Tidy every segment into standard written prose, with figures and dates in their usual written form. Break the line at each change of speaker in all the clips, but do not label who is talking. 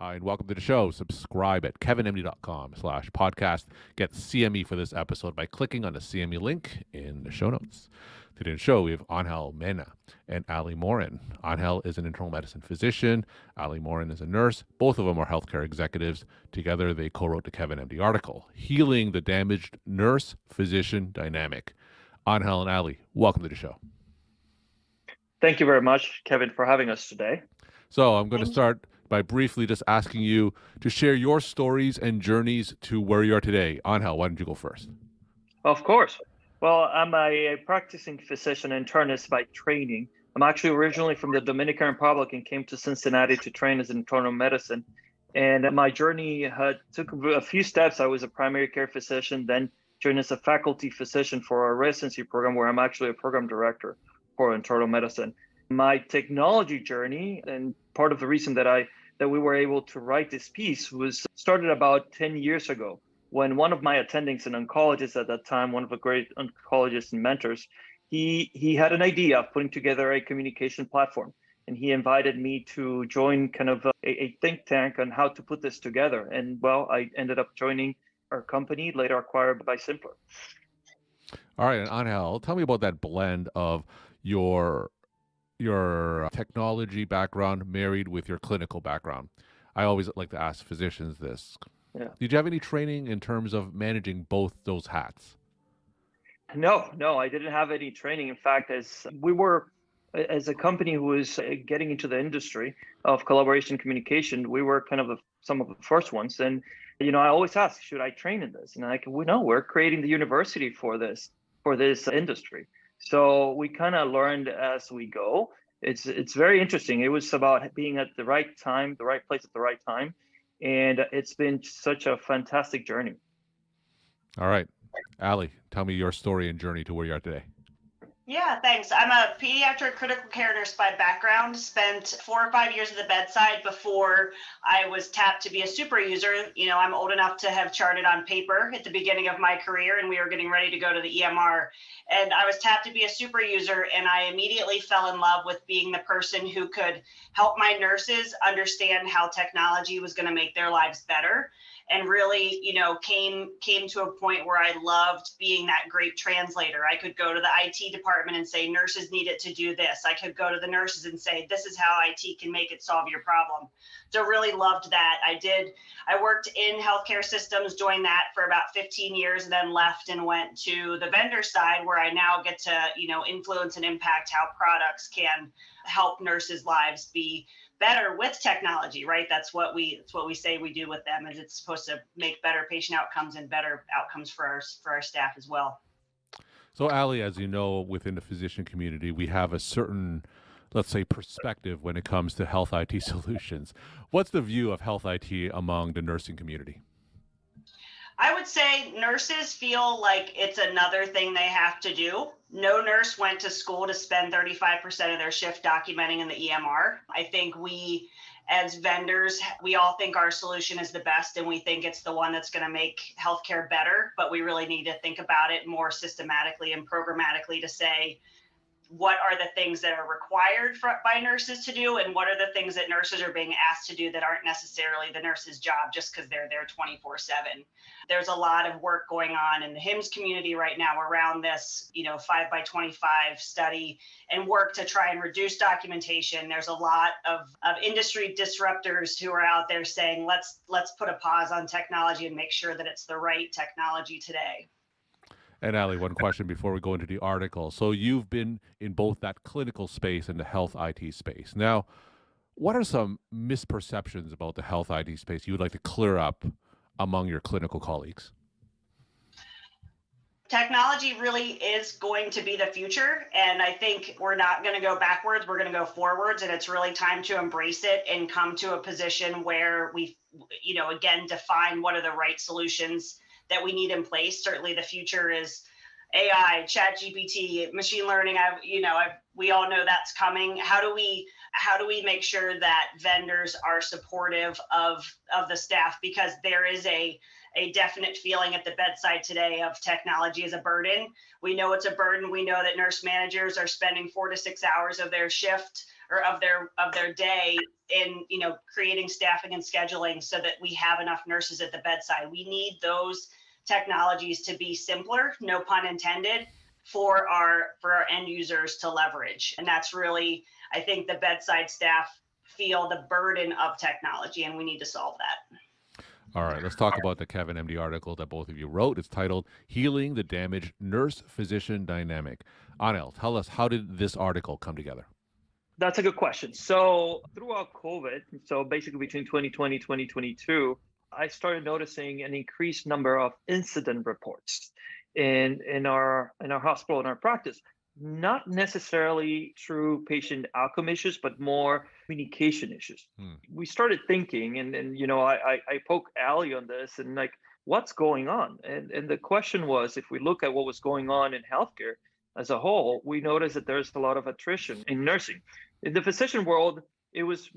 Hi, and welcome to the show. Subscribe at kevinmd.com/podcast. Get CME for this episode by clicking on the CME link in the show notes. Today's show, we have Angel Mena and Ali Morin. Angel is an internal medicine physician. Ali Morin is a nurse. Both of them are healthcare executives. Together, they co-wrote the Kevin MD article, Healing the Damaged Nurse-Physician Dynamic. Angel and Ali, welcome to the show.
Thank you very much, Kevin, for having us today.
So I'm going to start by briefly just asking you to share your stories and journeys to where you are today. Angel, why don't you go first?
Of course. Well, I'm a practicing physician internist by training. I'm actually originally from the Dominican Republic and came to Cincinnati to train as an internal medicine. And my journey took a few steps. I was a primary care physician, then joined as a faculty physician for our residency program, where I'm actually a program director for internal medicine. My technology journey, and part of the reason that we were able to write this piece, was started about 10 years ago, when one of my attendings, an oncologist at that time, one of the great oncologists and mentors, he had an idea of putting together a communication platform. And he invited me to join kind of a think tank on how to put this together. And well, I ended up joining our company, later acquired by Simpler.
All right, and Angel, tell me about that blend of your technology background married with your clinical background. I always like to ask physicians this.
Yeah.
Did you have any training in terms of managing both those hats?
No, I didn't have any training. In fact, as a company who was getting into the industry of collaboration communication, we were kind of some of the first ones. And, I always ask, should I train in this? And we're creating the university for this industry. So we kind of learned as we go. It's very interesting. It was about being at the right time, the right place at the right time. And it's been such a fantastic journey.
All right. Ali, tell me your story and journey to where you are today.
Yeah, thanks. I'm a pediatric critical care nurse by background. Spent 4 or 5 years at the bedside before I was tapped to be a super user. I'm old enough to have charted on paper at the beginning of my career, and we were getting ready to go to the EMR. And I was tapped to be a super user, and I immediately fell in love with being the person who could help my nurses understand how technology was going to make their lives better. And really, came to a point where I loved being that great translator. I could go to the IT department and say, nurses need it to do this. I could go to the nurses and say, this is how IT can make it solve your problem. So really loved that. I worked in healthcare systems, joined that for about 15 years, and then left and went to the vendor side, where I now get to, influence and impact how products can help nurses' lives be better with technology, right? That's what we say we do with them, is it's supposed to make better patient outcomes and better outcomes for our staff as well.
So Ali, as you know, within the physician community, we have a certain, let's say, perspective when it comes to health IT solutions. What's the view of health IT among the nursing community?
I would say nurses feel like it's another thing they have to do. No nurse went to school to spend 35% of their shift documenting in the EMR. I think we, as vendors, we all think our solution is the best, and we think it's the one that's going to make healthcare better, but we really need to think about it more systematically and programmatically to say, what are the things that are required by nurses to do, and what are the things that nurses are being asked to do that aren't necessarily the nurse's job just because they're there 24/7. There's a lot of work going on in the HIMSS community right now around this, 5x25 study and work to try and reduce documentation. There's a lot of industry disruptors who are out there saying, let's put a pause on technology and make sure that it's the right technology today.
And Ali, one question before we go into the article. So you've been in both that clinical space and the health IT space. Now, what are some misperceptions about the health IT space you would like to clear up among your clinical colleagues?
Technology really is going to be the future. And I think we're not going to go backwards. We're going to go forwards. And it's really time to embrace it and come to a position where we, again, define what are the right solutions that we need in place. Certainly the future is AI, ChatGPT, machine learning. We all know that's coming. How do we make sure that vendors are supportive of the staff? Because there is a definite feeling at the bedside today of technology as a burden. We know it's a burden. We know that nurse managers are spending 4 to 6 hours of their shift or of their day in, creating staffing and scheduling so that we have enough nurses at the bedside. We need those technologies to be simpler, no pun intended, for our end users to leverage. And that's really, I think, the bedside staff feel the burden of technology, and we need to solve that.
All right, let's talk about the Kevin MD article that both of you wrote. It's titled Healing the Damaged Nurse-Physician Dynamic. Anil, tell us, how did this article come together?
That's a good question. So throughout COVID, so basically between 2020 and 2022, I started noticing an increased number of incident reports in our hospital, in our practice. Not necessarily through patient outcome issues, but more communication issues. We started thinking, and I poke Ali on this, and like, what's going on? And the question was, if we look at what was going on in healthcare as a whole, we noticed that there's a lot of attrition in nursing. In the physician world, it was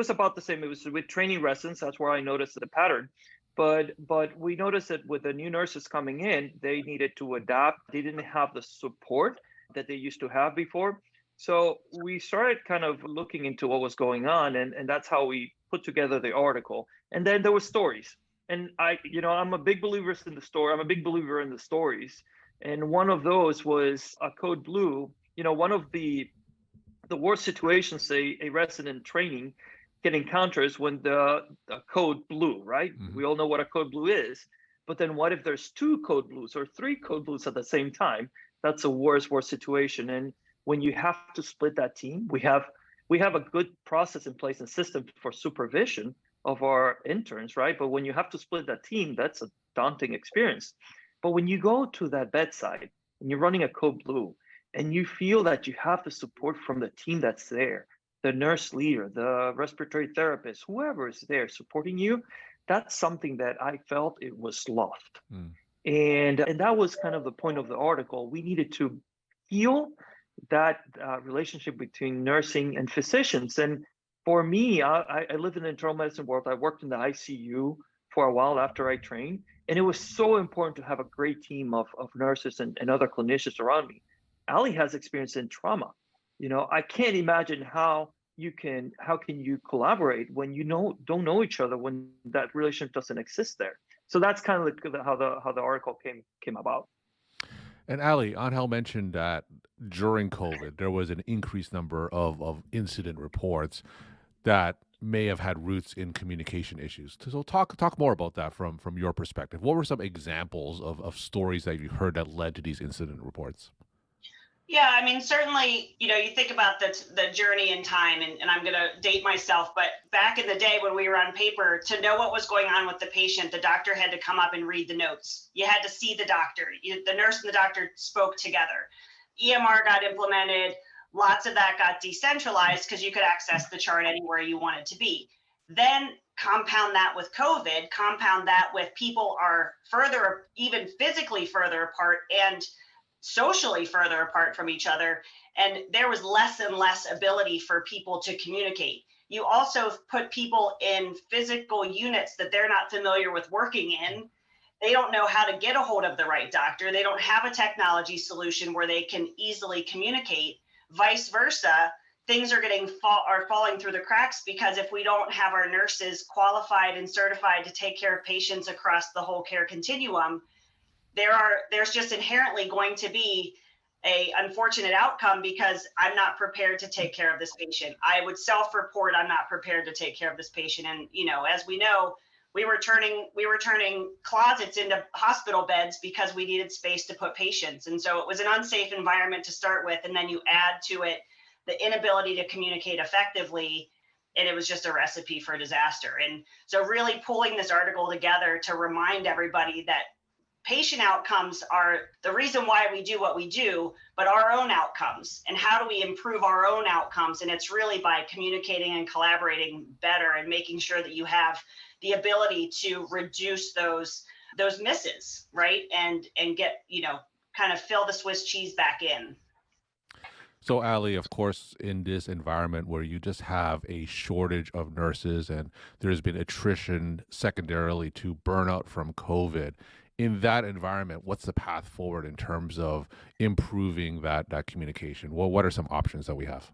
about the same. It was with training residents. That's where I noticed the pattern. But we noticed that with the new nurses coming in, they needed to adapt. They didn't have the support that they used to have before. So we started kind of looking into what was going on, and that's how we put together the article. And then there were stories. And I'm a big believer in the story. I'm a big believer in the stories. And one of those was a code blue. One of the worst situations a resident training can encounter is when the code blue, right? Mm-hmm. We all know what a code blue is. But then what if there's 2 code blues or 3 code blues at the same time? That's a worst situation. And when you have to split that team, we have a good process in place and system for supervision of our interns, right? But when you have to split that team, that's a daunting experience. But when you go to that bedside and you're running a code blue and you feel that you have the support from the team that's there, the nurse leader, the respiratory therapist, whoever is there supporting you, that's something that I felt it was lost. And that was kind of the point of the article. We needed to heal that relationship between nursing and physicians. And for me, I live in the internal medicine world. I worked in the ICU for a while after I trained. And it was so important to have a great team of nurses and other clinicians around me. Ali has experience in trauma. I can't imagine how can you collaborate when you don't know each other, when that relationship doesn't exist there. So that's kind of how the article came about.
And Ali, Angel mentioned that during COVID, there was an increased number of incident reports that may have had roots in communication issues. So talk more about that from your perspective. What were some examples of stories that you heard that led to these incident reports?
Yeah, I mean, certainly, you think about the journey in time, and I'm going to date myself, but back in the day when we were on paper, to know what was going on with the patient, the doctor had to come up and read the notes. You had to see the doctor. The nurse and the doctor spoke together. EMR got implemented. Lots of that got decentralized because you could access the chart anywhere you wanted to be. Then compound that with COVID, compound that with people are further, even physically further apart, and socially further apart from each other, and there was less and less ability for people to communicate. You also put people in physical units that they're not familiar with working in. They don't know how to get a hold of the right doctor. They don't have a technology solution where they can easily communicate. Vice versa, things are falling through the cracks because if we don't have our nurses qualified and certified to take care of patients across the whole care continuum, there's just inherently going to be a unfortunate outcome because I'm not prepared to take care of this patient. I would self-report I'm not prepared to take care of this patient. And as we know, we were turning closets into hospital beds because we needed space to put patients. And so it was an unsafe environment to start with. And then you add to it the inability to communicate effectively, and it was just a recipe for disaster. And so really pulling this article together to remind everybody that patient outcomes are the reason why we do what we do, but our own outcomes, and how do we improve our own outcomes? And it's really by communicating and collaborating better and making sure that you have the ability to reduce those misses, right? And get, kind of fill the Swiss cheese back in.
So, Ali, of course, in this environment where you just have a shortage of nurses and there's been attrition secondarily to burnout from COVID, in that environment, what's the path forward in terms of improving that communication? Well, what are some options that we have?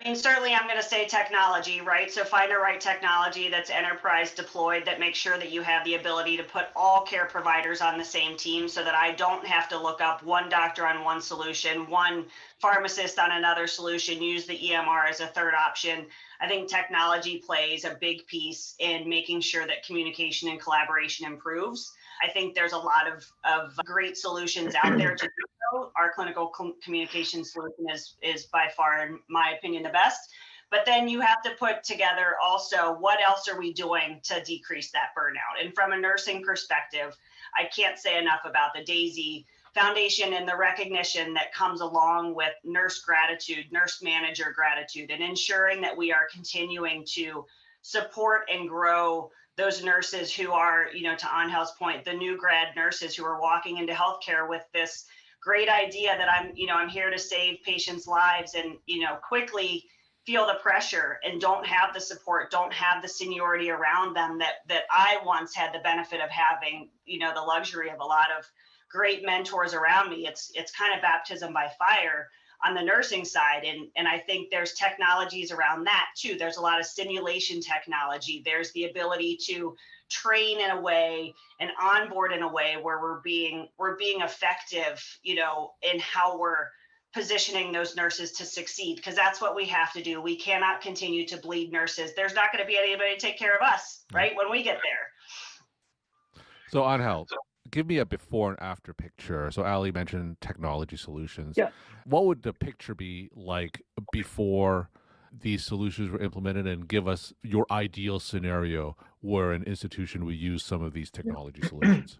I mean, certainly I'm going to say technology, right? So find a right technology that's enterprise deployed that makes sure that you have the ability to put all care providers on the same team so that I don't have to look up one doctor on one solution, one pharmacist on another solution, use the EMR as a third option. I think technology plays a big piece in making sure that communication and collaboration improves. I think there's a lot of great solutions out there to do so. Our clinical communication solution is by far, in my opinion, the best. But then you have to put together also what else are we doing to decrease that burnout? And from a nursing perspective, I can't say enough about the DAISY Foundation and the recognition that comes along with nurse gratitude, nurse manager gratitude, and ensuring that we are continuing to support and grow those nurses who are, to Angel's point, the new grad nurses who are walking into healthcare with this great idea that I'm here to save patients' lives and, quickly feel the pressure and don't have the support, don't have the seniority around them that I once had the benefit of having, the luxury of a lot of great mentors around me. It's kind of baptism by fire on the nursing side. And I think there's technologies around that too. There's a lot of simulation technology. There's the ability to train in a way and onboard in a way where we're being effective, in how we're positioning those nurses to succeed, because that's what we have to do. We cannot continue to bleed nurses. There's not going to be anybody to take care of us, right, when we get there.
So Angel, give me a before and after picture. So Ali mentioned technology solutions.
Yeah.
What would the picture be like before these solutions were implemented, and give us your ideal scenario where an institution would use some of these technology solutions?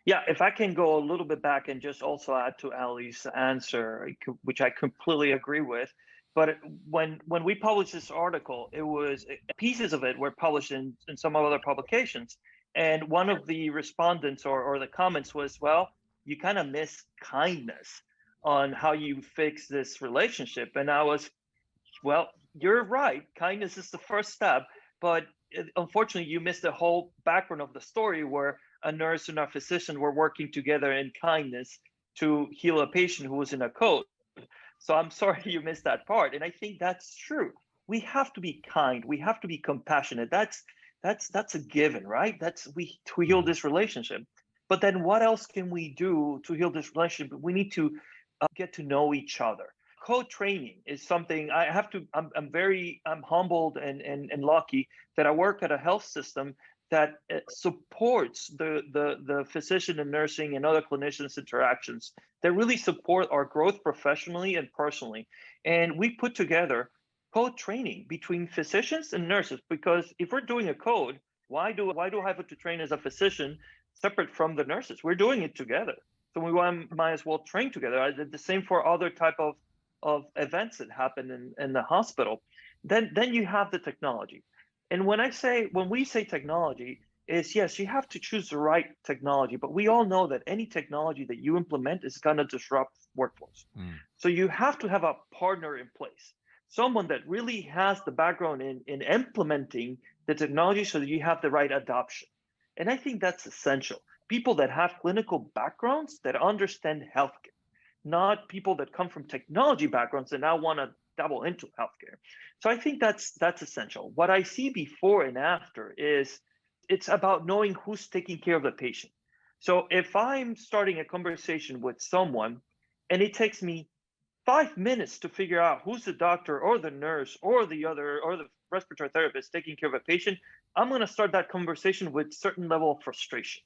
Yeah, if I can go a little bit back and just also add to Ali's answer, which I completely agree with. But when we published this article, it was pieces of it were published in some other publications. And one of the respondents or the comments was, well, you kind of miss kindness on how you fix this relationship. And I was, well, you're right. Kindness is the first step. But unfortunately, you missed the whole background of the story where a nurse and a physician were working together in kindness to heal a patient who was in a code. So I'm sorry you missed that part. And I think that's true. We have to be kind. We have to be compassionate. That's a given, right? To heal this relationship. But then what else can we do to heal this relationship? We need to get to know each other. Co-training is something I'm humbled and lucky that I work at a health system that supports the physician and nursing and other clinicians' interactions, that really support our growth professionally and personally. And we put together code training between physicians and nurses, because if we're doing a code, why do I have to train as a physician separate from the nurses? We're doing it together. So we might as well train together. I did the same for other type of events that happen in the hospital. Then you have the technology. And when we say technology, is yes, you have to choose the right technology, but we all know that any technology that you implement is going to disrupt workflows. So you have to have a partner in place, someone that really has the background in implementing the technology so that you have the right adoption. And I think that's essential. People that have clinical backgrounds that understand healthcare, not people that come from technology backgrounds and now want to double into healthcare. So I think that's essential. What I see before and after is it's about knowing who's taking care of the patient. So if I'm starting a conversation with someone and it takes me 5 minutes to figure out who's the doctor or the nurse or the respiratory therapist taking care of a patient, I'm going to start that conversation with certain level of frustration.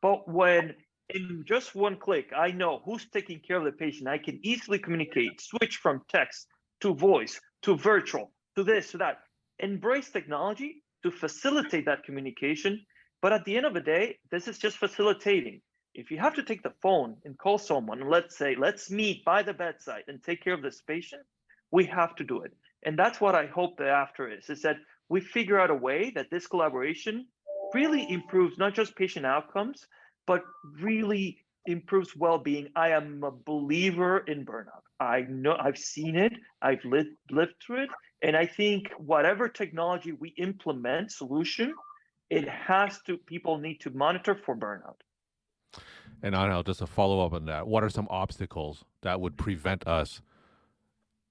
But when in just one click, I know who's taking care of the patient, I can easily communicate, switch from text to voice, to virtual, to this, to that. Embrace technology to facilitate that communication. But at the end of the day, this is just facilitating. If you have to take the phone and call someone, and let's meet by the bedside and take care of this patient, we have to do it. And that's what I hope the after is that we figure out a way that this collaboration really improves not just patient outcomes, but really improves well-being. I am a believer in burnout. I know I've seen it, I've lived through it. And I think whatever technology we implement solution, people need to monitor for burnout.
And Angel, just to follow up on that, what are some obstacles that would prevent us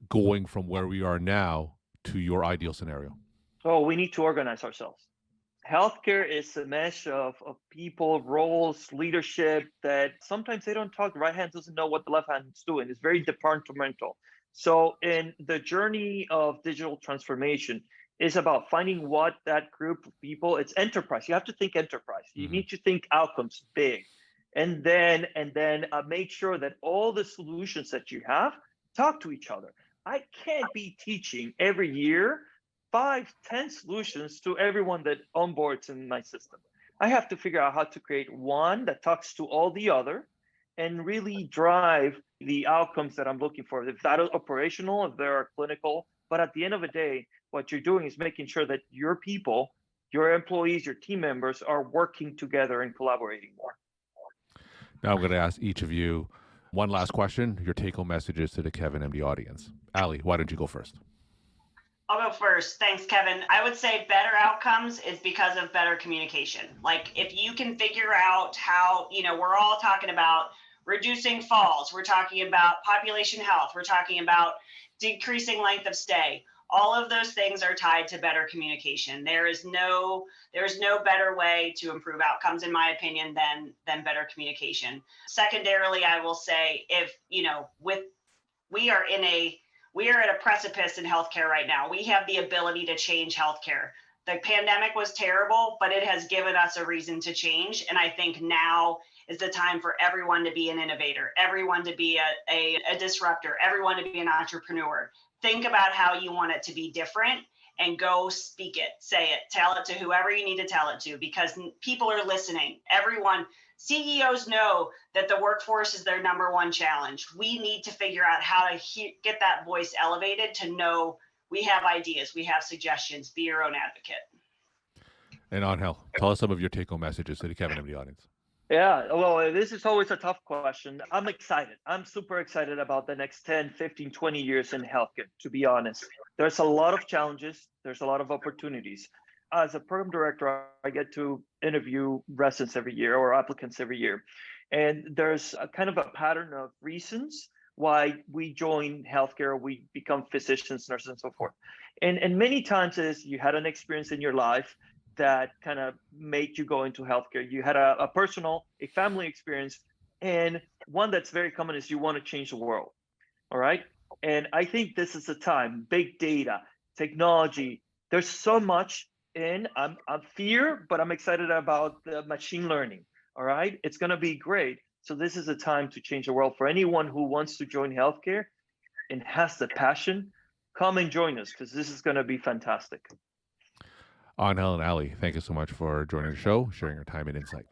going from where we are now to your ideal scenario?
Oh, we need to organize ourselves. Healthcare is a mesh of people, roles, leadership that sometimes they don't talk. The right hand doesn't know what the left hand is doing. It's very departmental. So in the journey of digital transformation is about finding what that group of people, it's enterprise. You have to think enterprise. You need to think outcomes big. And then make sure that all the solutions that you have talk to each other. I can't be teaching every year 5, 10 solutions to everyone that onboards in my system. I have to figure out how to create one that talks to all the other and really drive the outcomes that I'm looking for. If that is operational, if they are clinical, but at the end of the day, what you're doing is making sure that your people, your employees, your team members are working together and collaborating more.
Now I'm going to ask each of you one last question, your take-home messages to the Kevin MD audience. Ali, why don't you go first?
I'll go first. Thanks, Kevin. I would say better outcomes is because of better communication. Like if you can figure out how, we're all talking about reducing falls. We're talking about population health. We're talking about decreasing length of stay. All of those things are tied to better communication. There's no better way to improve outcomes, in my opinion, than better communication. Secondarily, I will say we are at a precipice in healthcare right now. We have the ability to change healthcare. The pandemic was terrible, but it has given us a reason to change. And I think now is the time for everyone to be an innovator, everyone to be a disruptor, everyone to be an entrepreneur. Think about how you want it to be different and go speak it, say it, tell it to whoever you need to tell it to, because people are listening. CEOs know that the workforce is their number one challenge. We need to figure out how to get that voice elevated to know we have ideas, we have suggestions, be your own advocate.
And Angel, tell us some of your take-home messages to the Kevin MD audience.
Yeah, well, this is always a tough question. I'm excited. I'm super excited about the next 10, 15, 20 years in healthcare, to be honest. There's a lot of challenges. There's a lot of opportunities. As a program director, I get to interview residents every year or applicants every year. And there's a kind of a pattern of reasons why we join healthcare, we become physicians, nurses, and so forth. And many times is you had an experience in your life that kind of made you go into healthcare. You had a personal, a family experience, and one that's very common is you want to change the world. All right. And I think this is the time, big data, technology, there's so much in, I'm fear, but I'm excited about the machine learning. All right. It's going to be great. So this is a time to change the world for anyone who wants to join healthcare and has the passion. Come and join us because this is going to be fantastic.
Angel and Ali, thank you so much for joining the show, sharing your time and insight.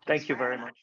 Thank you very much.